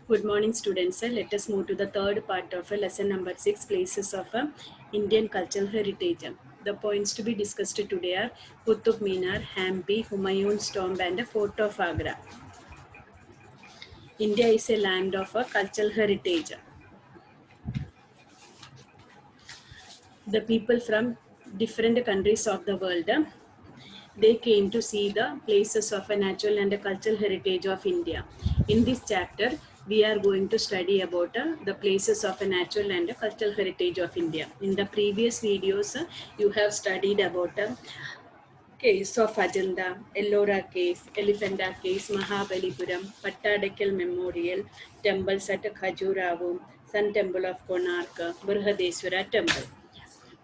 Good morning, students. Let us move to the third part of lesson number 6, Places of Indian Cultural Heritage. The points to be discussed today are Qutub Minar, Hampi, Humayun's Tomb, and the Fort of Agra. India is a land of cultural heritage. The people from different countries of the world they came to see the places of a natural and a cultural heritage of India. In this chapter, we are going to study about the places of a natural and a cultural heritage of India. In the previous videos, you have studied about caves of Ajanta, Ellora Caves, Elephanta Caves, Mahabalipuram, Pattadakal Memorial, temples at Khajuraho, Sun Temple of Konark, Brihadeswara Temple.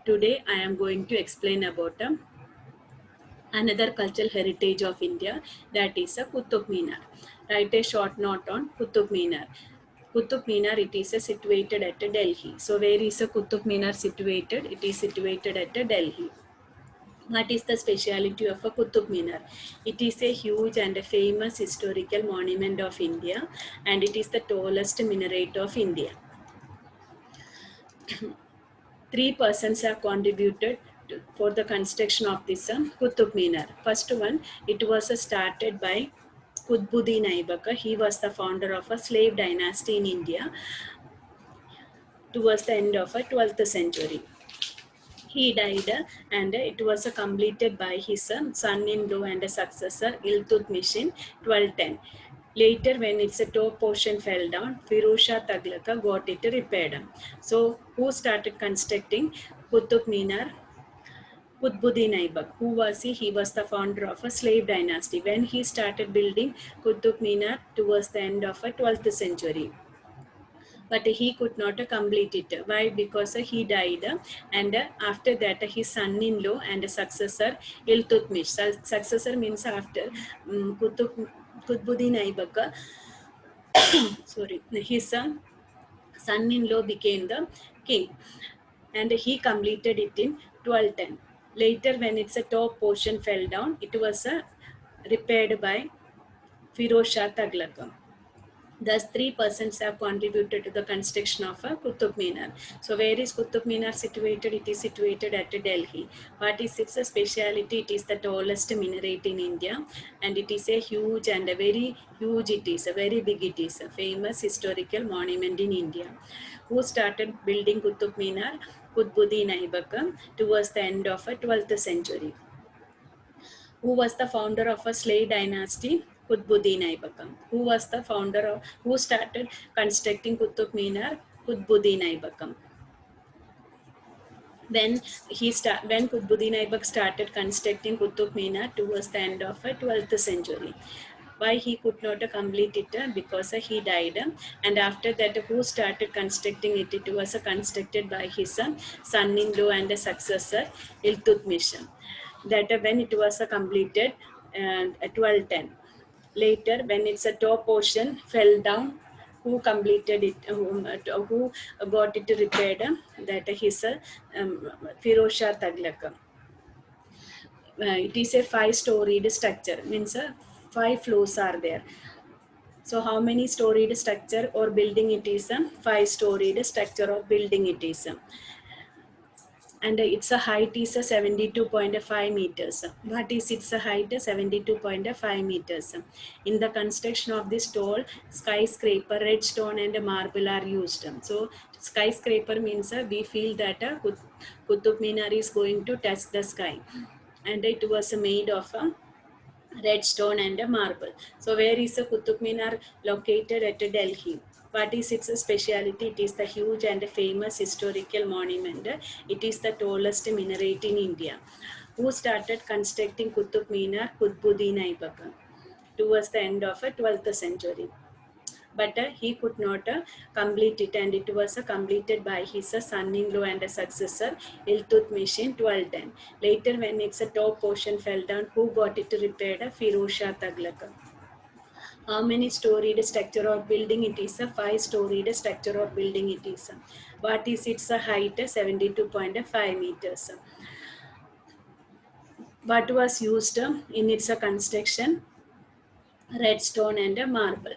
Today, I am going to explain about another cultural heritage of India, that is a Qutub Minar. Write a short note on Qutub Minar. Qutub Minar, it is situated at Delhi. So where is a Qutub Minar situated? It is situated at Delhi. What is the speciality of a Qutub Minar? It is a huge and a famous historical monument of India, and it is the tallest minaret of India. Three persons have contributed for the construction of this Qutub Minar. First one, it was started by Qutbuddin Aibak. He was the founder of a slave dynasty in India towards the end of the 12th century. He died and it was completed by his son-in-law and successor Iltutmish in 1210. Later, when its top portion fell down, Firoz Shah Tughlaq got it repaired. So, who started constructing Qutub Minar? Qutbuddin Aibak. Who was he? He was the founder of a slave dynasty. When he started building Qutub Minar towards the end of the 12th century, but he could not complete it. Why? Because he died, and after that his son-in-law and successor Iltutmish. Successor means after Qutbuddin Aibak. Sorry, his son-in-law became the king, and he completed it in 1210. Later, when its top portion fell down, it was repaired by Firoz Shah Tughlaq. Thus, three persons have contributed to the construction of a Qutub Minar. So, where is Qutub Minar situated? It is situated at Delhi. What is its speciality? It is the tallest minaret in India, and it is a huge and a very huge. It is a very big. It is a famous historical monument in India. Who started building Qutub Minar? Qutbuddin Aibak towards the end of the 12th century. Who was the founder of a slave dynasty? Qutbuddin Aibak. Who was the founder of, who started constructing Qutub Minar? Qutbuddin Aibak. When Qutbuddin Aibak started constructing Qutub Minar towards the end of the 12th century. Why he could not complete it? Because he died, and after that who started constructing it? It was constructed by his son-in-law and successor Iltutmish. That when it was completed at 1210. Later, when its top portion fell down, who completed it? Who got it repaired? That his Firoz Shah Tughlaq. It is a five-storied structure. Means 5 floors are there. So how many storied structure or building it is? 5-storied structure or building it is. And its height is 72.5 meters. What is its height? 72.5 meters. In the construction of this tall skyscraper, red stone and marble are used. So skyscraper means we feel that Qutub Minar is going to touch the sky, and it was made of red stone and a marble. So where is the Qutub Minar located? At Delhi. What is its speciality? It is the huge and famous historical monument. It is the tallest minaret in India. Who started constructing Qutub Minar? Qutbuddin Aibak towards the end of the 12th century. But he could not complete it, and it was completed by his son-in-law and successor Iltutmish in 1210. Later, when its top portion fell down, who got it repaired? Firoz Shah Tughlaq. How many storied structure or building it is? A 5-storied structure or building it is. What is its height? 72.5 meters. What was used in its construction? Red stone and marble.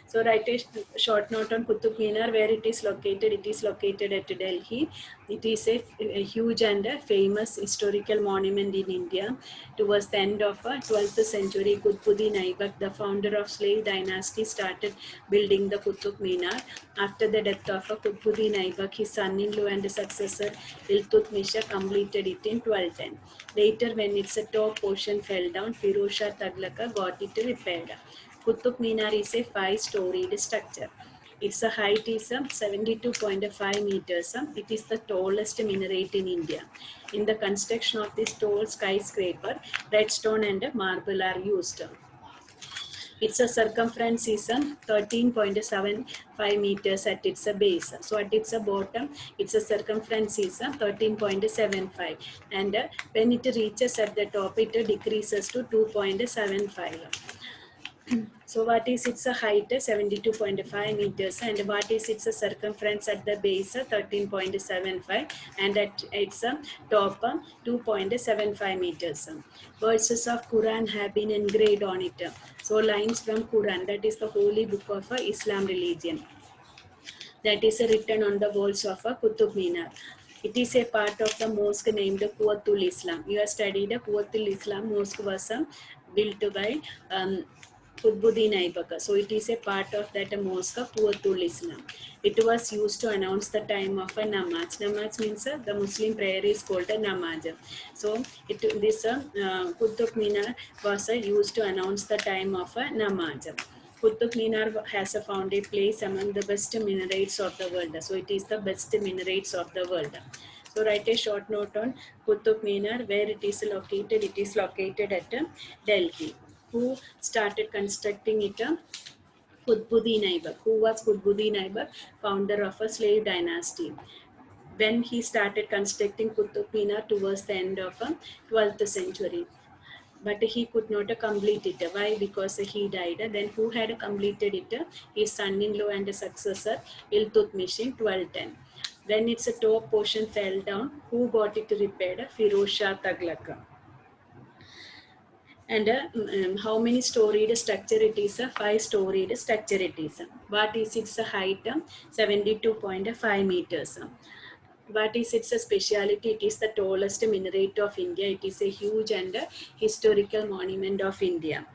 So write a short note on Qutub Minar, where it is located. It is located at Delhi. It is a huge and a famous historical monument in India. Towards the end of the 12th century, Qutbuddin Aibak, the founder of slave dynasty, started building the Qutub Minar. After the death of Qutbuddin Aibak, his son-in-law and successor Iltutmish completed it in 1210. Later, when its top portion fell down, Firoz Shah Tughlaq got it repaired. Qutub Minar is a five-storied structure. Its height is 72.5 meters. It is the tallest minaret in India. In the construction of this tall skyscraper, red stone and marble are used. Its circumference is 13.75 meters at its base. So at its bottom, its circumference is 13.75, and when it reaches at the top, it decreases to 2.75. So what is its height? 72.5 meters. And what is its circumference at the base? 13.75, and at its top 2.75 meters. Verses of Quran have been engraved on it. So lines from Quran, that is the holy book of Islam religion, that is written on the walls of Qutub Minar. It is a part of the mosque named Quwwatul Islam. You have studied Quwwatul Islam mosque was built by Qutbuddin Aibak. So it is a part of that mosque Quwwatul Islam. It was used to announce the time of a namaz. Namaz means the Muslim prayer is called a namaz. So this Qutub Minar was used to announce the time of a namaz. Qutub Minar has found a place among the best minarets of the world. So it is the best minarets of the world. So write a short note on Qutub Minar, where it is located. It is located at Delhi. Who started constructing it? Qutbuddin Aibak. Who was Qutbuddin Aibak? Founder of a slave dynasty. When he started constructing Qutub Minar towards the end of 12th century. But he could not complete it. Why? Because he died. Then who had completed it? His son-in-law and successor Iltutmish in 1210. When its top portion fell down, who got it repaired? Firoz Shah Tughlaq. And how many storied structure it is? A five-storied structure it is. What is its height? 72.5 meters. What is its speciality? It is the tallest minaret of India. It is a huge and historical monument of India.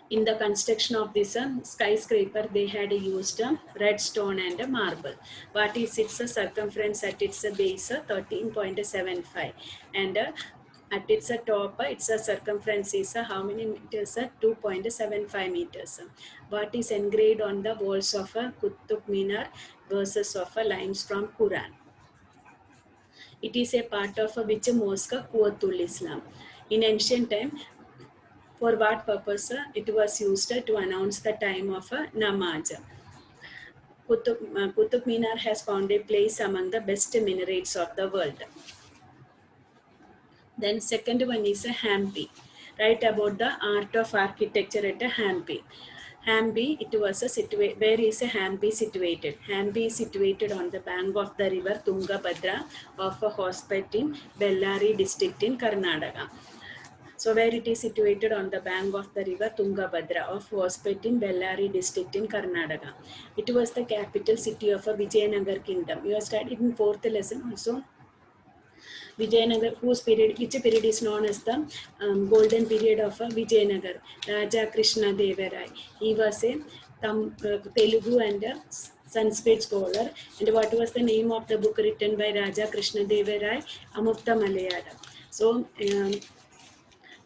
In the construction of this skyscraper, they had used red stone and marble. What is its circumference at its base? 13.75, and at its top, its circumference is how many meters? 2.75 meters. What is engraved on the walls of Qutub Minar? Verses of lines from Quran. It is a part of which mosque? Quwwatul Islam. In ancient time, for what purpose it was used? To announce the time of namaz. Qutub Minar has found a place among the best minarets of the world. Then second one is Hampi. Write about the art of architecture at Hampi. Hampi, it was where is Hampi situated? Hampi is situated on the bank of the river Tungabhadra of a Hospet in Bellary district in Karnataka. So where it is situated on the bank of the river Tungabhadra of Hospet in Bellary district in Karnataka. It was the capital city of a Vijayanagar kingdom. You have studied in fourth lesson also. Vijayanagar, which period is known as the golden period of Vijayanagar. Raja Krishna Deva Rai. He was a Telugu and Sanskrit scholar. And what was the name of the book written by Raja Krishna Deva Rai? Amukta Malayala. So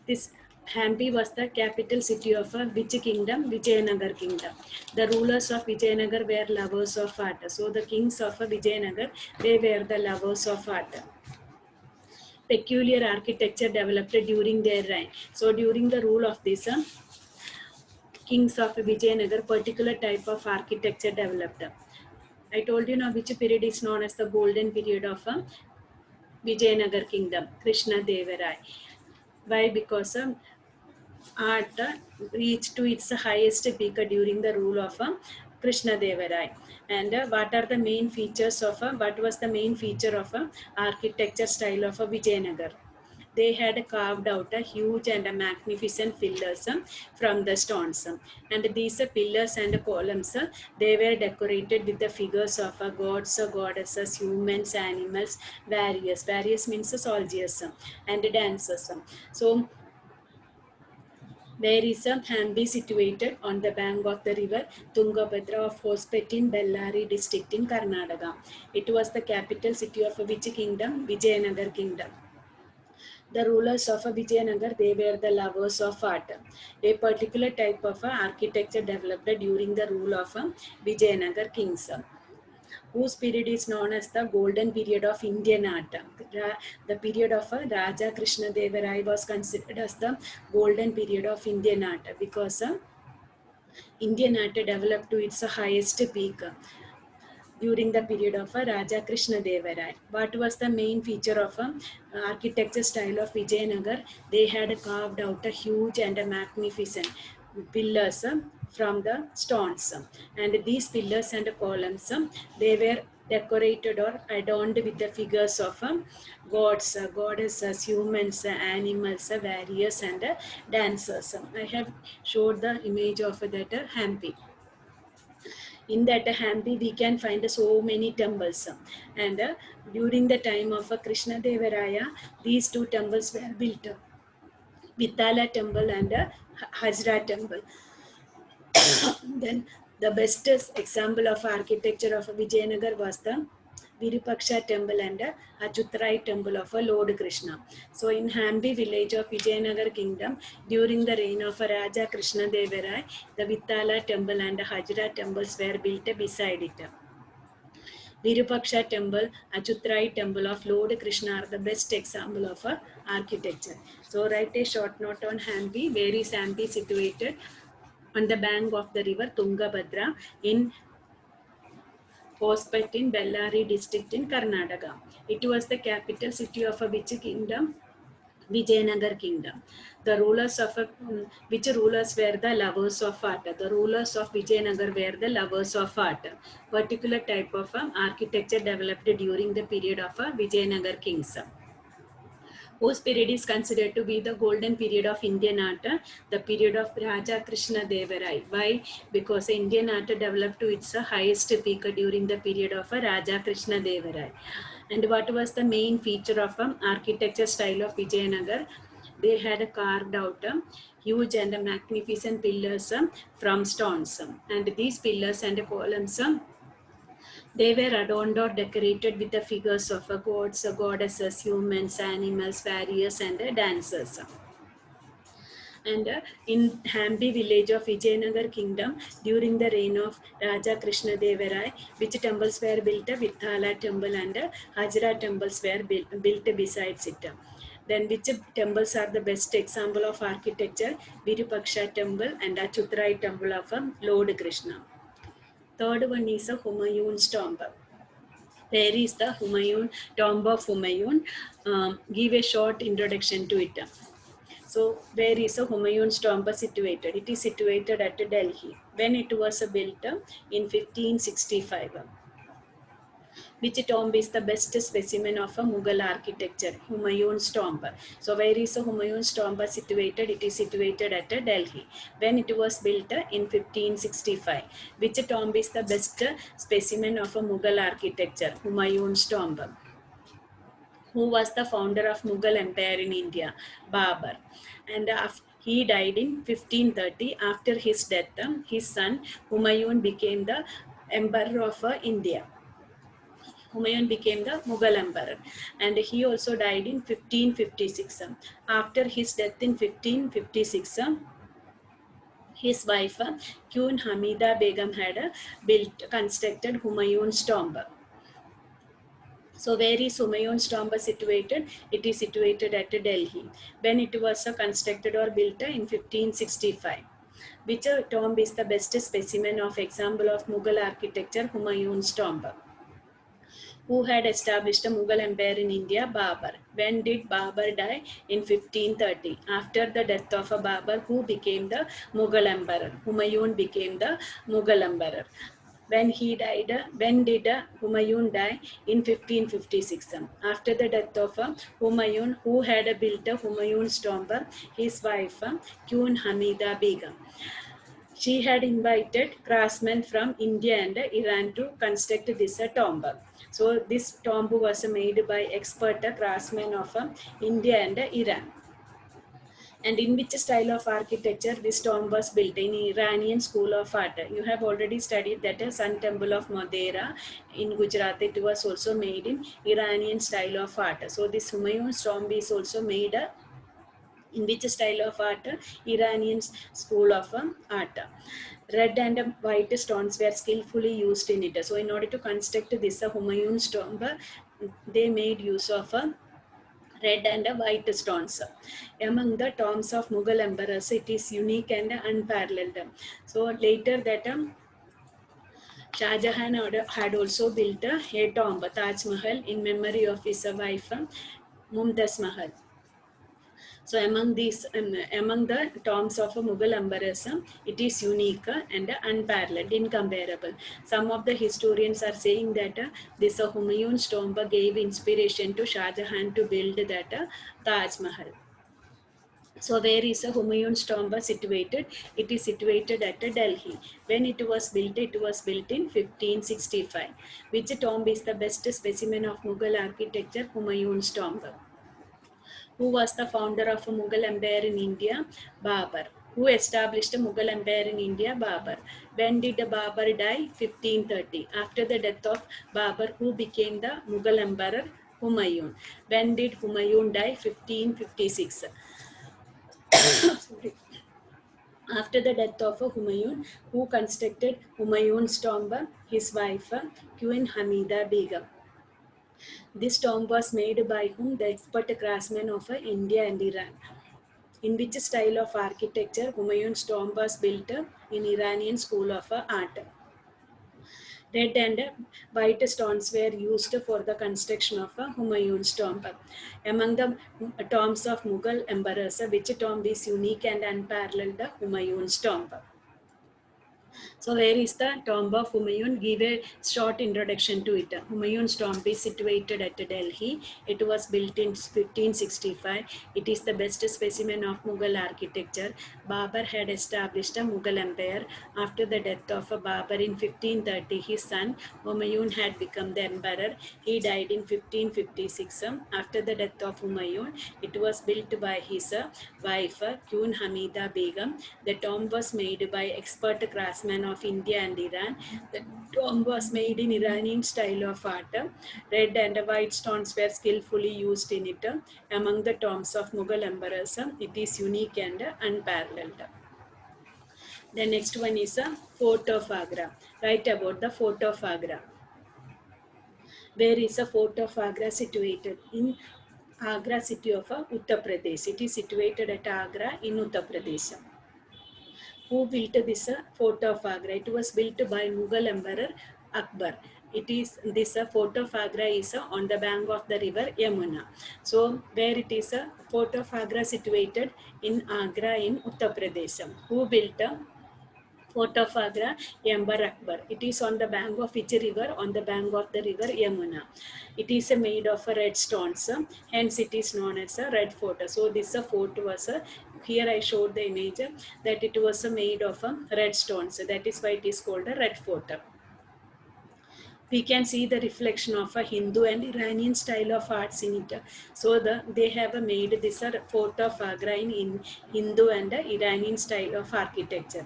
this Hampi was the capital city of which kingdom? Vijayanagar kingdom. The rulers of Vijayanagar were lovers of art. So the kings of Vijayanagar, they were the lovers of art. Peculiar architecture developed during their reign. So during the rule of these kings of Vijayanagar, particular type of architecture developed. I told you now which period is known as the golden period of Vijayanagar kingdom, Krishna Deva Rai. Why? Because art reached to its highest peak during the rule of Krishna Deva Rai. And what are the main features of what was the main feature of architecture style of Vijayanagar? they had carved out a huge and a magnificent pillars from the stones. And these pillars and columns, they were decorated with the figures of gods, goddesses, humans, animals, various means soldiers and dancers. So there is a Hampi situated on the bank of the river Tungabhadra of Hospet in Bellary district in Karnataka. It was the capital city of which kingdom? Vijayanagar kingdom. The rulers of Vijayanagar, they were the lovers of art. A particular type of architecture developed during the rule of Vijayanagar kings, whose period is known as the golden period of Indian art. The period of Raja Krishna Deva Rai was considered as the golden period of Indian art because Indian art developed to its highest peak during the period of Raja Krishna Deva Rai. What was the main feature of architecture style of Vijayanagar? They had carved out a huge and a magnificent pillars from the stones. And these pillars and columns, they were decorated or adorned with the figures of gods, goddesses, humans, animals, various and dancers. I have showed the image of that Hampi. In that Hampi we can find so many temples, and during the time of Krishna Devaraya these two temples were built, Vitala temple and Hajra temple. Then the best example of architecture of Vijayanagar was the Virupaksha temple and Achutrai temple of Lord Krishna. So in Hampi village of Vijayanagar kingdom, during the reign of Raja Krishna Deva Rai, the Vitala temple and Hajra temples were built beside it. Virupaksha temple, Achutrai temple of Lord Krishna are the best example of architecture. So write a short note on Hampi. Where is Hampi situated? On the bank of the river Tungabhadra in Hospet in Bellary district in Karnataka. It was the capital city of which kingdom? Vijayanagar kingdom. The rulers of which rulers were the lovers of art? The rulers of Vijayanagar were the lovers of art. Particular type of architecture developed during the period of Vijayanagar kings, whose period is considered to be the golden period of Indian art, the period of Raja Krishna Deva Rai. Why? Because Indian art developed to its highest peak during the period of Raja Krishna Deva Rai. And what was the main feature of architecture style of Vijayanagar? They had carved out huge and magnificent pillars from stones. And these pillars and columns, they were adorned or decorated with the figures of gods, goddesses, humans, animals, various and dancers. And in Hampi village of Vijayanagar kingdom, during the reign of Raja Krishna Deva Rai, which temples were built? Vithala temple and Hajra temples were built besides it. Then which temples are the best example of architecture? Virupaksha temple and Achutrai temple of Lord Krishna. Third one is a Humayun's tomb. Where is the Humayun tomb of Humayun? Give a short introduction to it. So, where is the Humayun's tomb situated? It is situated at Delhi. When it was built in 1565. Which tomb is the best specimen of a Mughal architecture? Humayun's tomb. So where is the Humayun's tomb situated? It is situated at Delhi. When it was built in 1565. Which tomb is the best specimen of a Mughal architecture? Humayun's tomb. Who was the founder of Mughal Empire in India? Babur. And he died in 1530. After his death, his son Humayun became the emperor of India. Humayun became the Mughal emperor, and he also died in 1556. After his death in 1556, his wife Queen Hamida Begum had constructed Humayun's tomb. So where is Humayun's tomb situated? It is situated at Delhi. When it was constructed or built in 1565. Which tomb is the best specimen of example of Mughal architecture? Humayun's tomb. Who had established a Mughal empire in India? Babur. When did Babur die? In 1530. After the death of Babur, who became the Mughal emperor? Humayun became the Mughal emperor. When he died, when did Humayun die? In 1556. After the death of Humayun, who had built Humayun's tomb, his wife, Queen Hamida Begum. She had invited craftsmen from India and Iran to construct this tomb. So this tomb was made by expert craftsmen of India and Iran. And in which style of architecture this tomb was built? In Iranian school of art. You have already studied that Sun Temple of Madeira in Gujarat. It was also made in Iranian style of art. So this Humayun's tomb is also made in which style of art? Iranian school of art. Red and white stones were skillfully used in it. So in order to construct this Humayun's tomb, they made use of red and white stones. Among the tombs of Mughal emperors, it is unique and unparalleled. So later that Shah Jahan had also built a tomb, Taj Mahal, in memory of his wife Mumtaz Mahal. So among the tombs of Mughal emperors, it is unique and unparalleled, incomparable. Some of the historians are saying that this Humayun's tomb gave inspiration to Shah Jahan to build that Taj Mahal. So where is Humayun's tomb situated? It is situated at Delhi. When it was built in 1565. Which tomb is the best specimen of Mughal architecture? Humayun's tomb. Who was the founder of Mughal Empire in India? Babur. Who established Mughal Empire in India? Babur. When did Babur die? 1530. After the death of Babur, who became the Mughal Emperor? Humayun. When did Humayun die? 1556. Sorry. After the death of Humayun, who constructed Humayun's tomb? His wife, Queen Hamida Begum. This tomb was made by whom? The expert craftsmen of India and Iran. In which style of architecture Humayun's tomb was built? In Iranian school of art. Red and white stones were used for the construction of Humayun's tomb. Among the tombs of Mughal emperors, which tomb is unique and unparalleled? Humayun's tomb. So where is the tomb of Humayun? Give a short introduction to it. Humayun's tomb is situated at Delhi. It was built in 1565. It is the best specimen of Mughal architecture. Babur had established a Mughal empire. After the death of Babur in 1530, his son Humayun had become the emperor. He died in 1556. After the death of Humayun, it was built by his wife Queen Hamida Begum. The tomb was made by expert craftsmen of India and Iran. The tomb was made in Iranian style of art. Red and white stones were skillfully used in it. Among the tombs of Mughal emperors, it is unique and unparalleled. The next one is Fort of Agra. Write about the Fort of Agra. Where is the Fort of Agra situated? In Agra city of Uttar Pradesh. It is situated at Agra in Uttar Pradesh. Who built this Fort of Agra? It was built by Mughal Emperor Akbar. It is this Fort of Agra is on the bank of the river Yamuna. So where it is Fort of Agra situated? In Agra in Uttar Pradesh. Who built Fort of Agra? Emperor Akbar. It is on the bank of which river? On the bank of the river Yamuna. It is made of red stones, hence it is known as a red fort. So this fort was here I showed the image that it was made of red stones. That is why it is called a red fort. We can see the reflection of a Hindu and Iranian style of arts in it. So they have made this Fort of Agra in Hindu and Iranian style of architecture.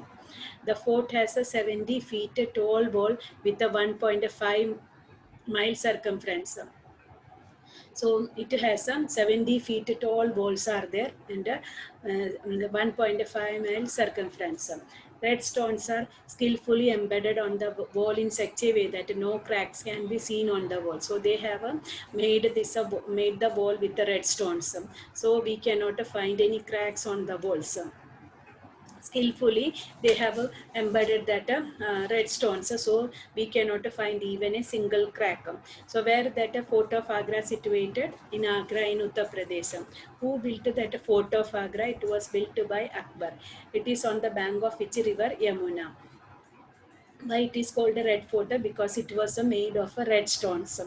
The fort has a 70 feet tall wall with a 1.5 mile circumference. So it has some 70 feet tall walls are there and 1.5 mile circumference. Red stones are skillfully embedded on the wall in such a way that no cracks can be seen on the wall. So they have made the wall with the red stones. So we cannot find any cracks on the walls. Skillfully they have embedded that red stones, so we cannot find even a single crack. So where that Fort of Agra situated? In Agra in Uttar Pradesh. Who built that Fort of Agra? It was built by Akbar. It is on the bank of which river? Yamuna. Why it is called a red fort? Because it was made of red stones.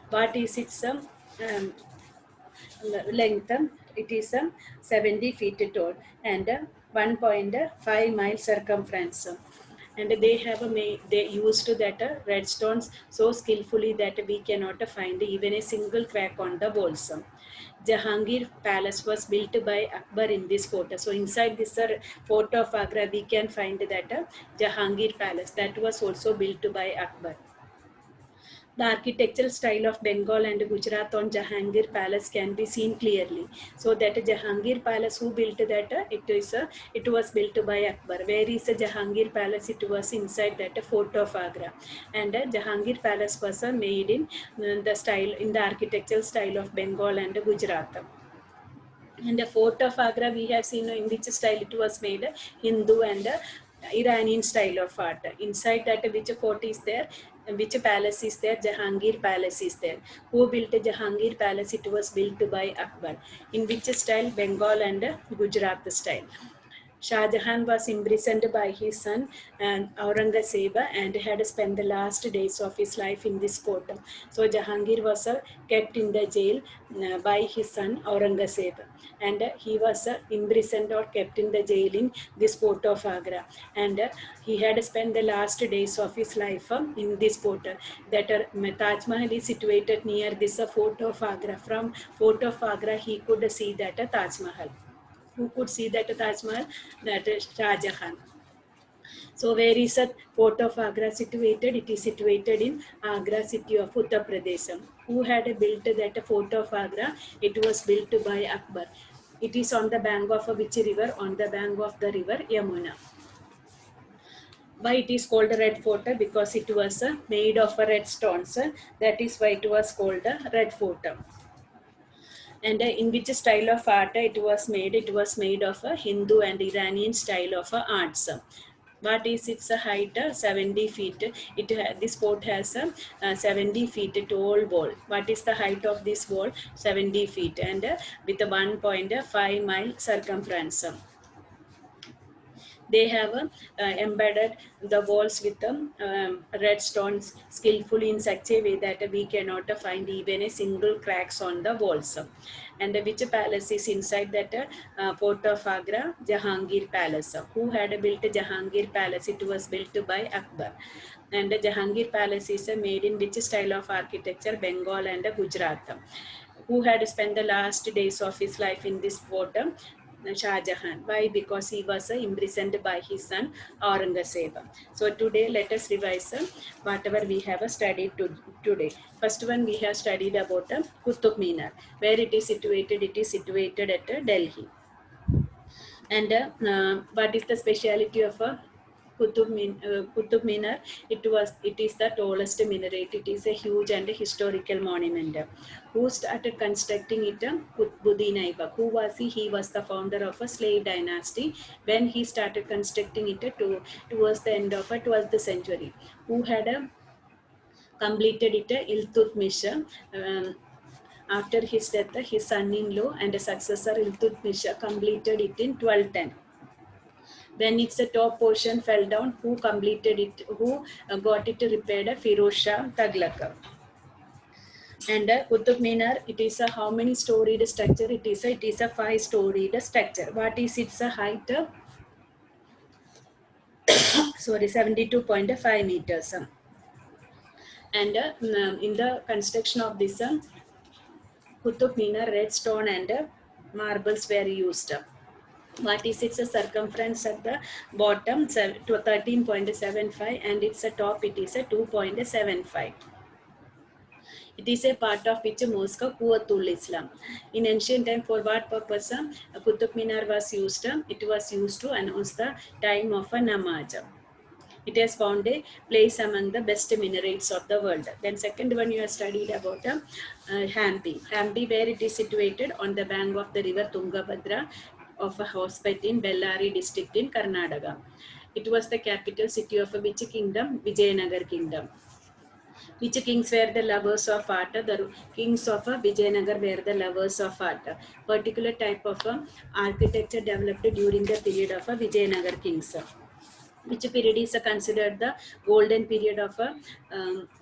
What is its um, length? It is 70 feet tall and 1.5 mile circumference. And they have they used that red stones so skillfully that we cannot find even a single crack on the walls. Jahangir Palace was built by Akbar in this fort. So inside this fort of Agra, we can find that Jahangir Palace that was also built by Akbar. The architectural style of Bengal and Gujarat on Jahangir Palace can be seen clearly. So that Jahangir Palace, who built that? It was built by Akbar. Where is the Jahangir Palace? It was inside that fort of Agra, and Jahangir Palace was made in the style in the architectural style of Bengal and Gujarat. And the fort of Agra, we have seen in which style it was made, Hindu and Iranian style of art. Inside that, which fort is there, which palace is there? Jahangir Palace is there. Who built Jahangir Palace? It was built by Akbar. In which style? Bengal and Gujarat style. Shah Jahan was imprisoned by his son and Aurangzeb and had spent the last days of his life in this fort. So Jahangir was kept in the jail by his son Aurangzeb, and he was imprisoned or kept in the jail in this fort of Agra, and he had spent the last days of his life in this fort. That Taj Mahal is situated near this fort of Agra. From fort of Agra he could see that Taj Mahal. Who could see that Taj Mahal? That is Shah Jahan. So where is the fort of Agra situated? It is situated in Agra city of Uttar Pradesh. Who had built that fort of Agra? It was built by Akbar. It is on the bank of which river? On the bank of the river Yamuna. Why it is called a red fort? Because it was made of red stones. That is why it was called a red fort. And in which style of art it was made? It was made of a Hindu and Iranian style of arts. What is its height? 70 feet. This fort has a 70 feet tall wall. What is the height of this wall? 70 feet, and with a 1.5 mile circumference. They have embedded the walls with red stones skillfully in such a way that we cannot find even a single cracks on the walls. And which palace is inside that fort of Agra? Jahangir Palace. Who had built Jahangir Palace? It was built by Akbar. And Jahangir Palace is made in which style of architecture? Bengal and Gujarat. Who had spent the last days of his life in this fort? Shah Jahan. Why? Because he was imprisoned by his son Aurangzeb. So today let us revise whatever we have studied today. First one we have studied about Qutub Minar. Where it is situated? It is situated at Delhi. And what is the speciality of Qutub Minar? It is the tallest minaret. It is a huge and historical monument. Who started constructing it? Qutbuddin Aibak. Who was he? He was the founder of a slave dynasty. When he started constructing it towards the end of the 12th century. Who had completed it? Iltutmish. After his death, his son-in-law and successor Iltutmish completed it in 1210. When its top portion fell down, who completed it? Who got it repaired? Firoz Shah Tughlaq. And Qutub Minar, it is a how many storied structure? It is a 5-storied structure. What is its height? Sorry, 72.5 meters. And in the construction of this Qutub Minar, red stone and marbles were used. What is its circumference at the bottom? 13.75, and its top it is a 2.75. It is a part of which mosque Quwwatul Islam. In ancient time, for what purpose Qutub Minar was used? It was used to announce the time of a namaz. It has found a place among the best minarets of the world. Then second one you have studied about Hampi. Hampi, where it is situated? On the bank of the river Tungabhadra of a hospet in Bellary district in Karnataka. It was the capital city of which kingdom? Vijayanagar kingdom. Which kings were the lovers of art? The kings of Vijayanagar were the lovers of art. Particular type of architecture developed during the period of Vijayanagar kings. which period is considered the golden period of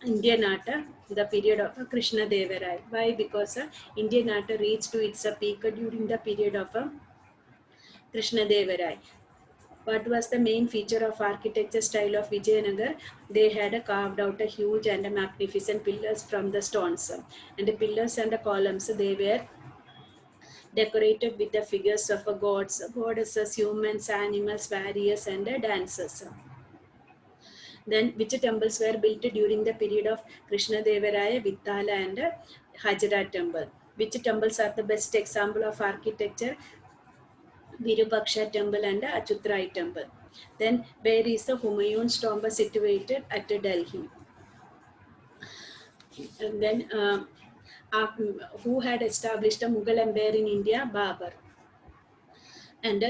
Indian art, the period of Krishna Deva Raya. Why? Because Indian art reached to its peak during the period of Krishna Deva Raya. What was the main feature of architecture style of Vijayanagar? They had carved out a huge and a magnificent pillars from the stones. And the pillars and the columns, they were decorated with the figures of gods, goddesses, humans, animals, warriors, and dancers. Then, which temples were built during the period of Krishna Deva Raya, Vithala, and Hajra temple? Which temples are the best example of architecture? Virupaksha temple and Achutrai temple. Then, where is the Humayun's tomb situated? At Delhi. And then, who had established a Mughal empire in India? Babur. And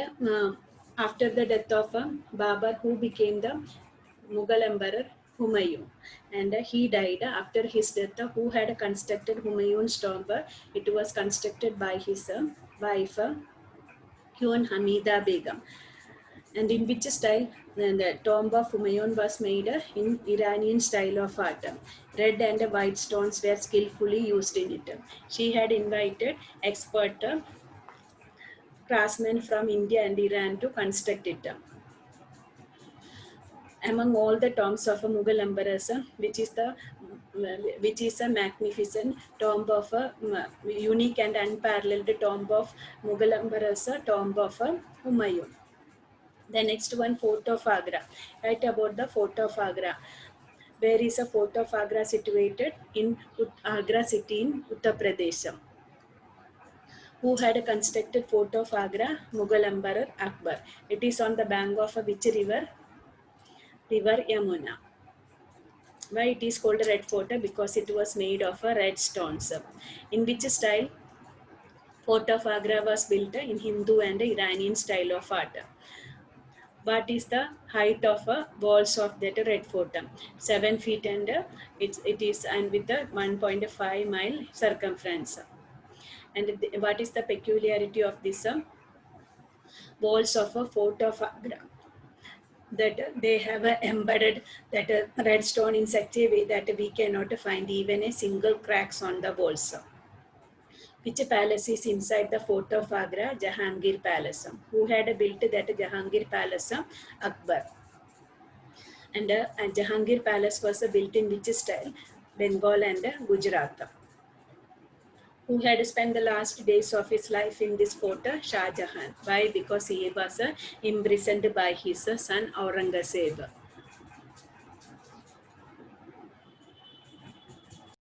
after the death of Babur, who became the Mughal emperor? Humayun. And he died after his death. Who had constructed Humayun's tomb? It was constructed by his wife, Queen Hamida Begum. And in which style? And the tomb of Humayun was made in Iranian style of art. Red and white stones were skillfully used in it. She had invited expert craftsmen from India and Iran to construct it. Among all the tombs of a Mughal emperors, which is a magnificent tomb of a unique and unparalleled tomb of Mughal emperors, tomb of Humayun. The next one, Fort of Agra. Write about the Fort of Agra. Where is a Fort of Agra situated? In Agra city in Uttar Pradesh. Who had constructed Fort of Agra? Mughal Emperor Akbar. It is on the bank of which river? River Yamuna. Why it is called Red Fort? Because it was made of red stones. In which style? Fort of Agra was built in Hindu and Iranian style of art. What is the height of walls of that Red Fort? 7 feet, and it is and with a 1.5 mile circumference. And what is the peculiarity of this walls of a Fort of Agra? That they have embedded that red stone in such a way that we cannot find even a single cracks on the walls. Which palace is inside the Fort of Agra? Jahangir Palace. Who had built that Jahangir Palace? Akbar. And Jahangir Palace was built in which style? Bengal and Gujarat. Who had spent the last days of his life in this fort? Shah Jahan. Why? Because he was imprisoned by his son Aurangzeb.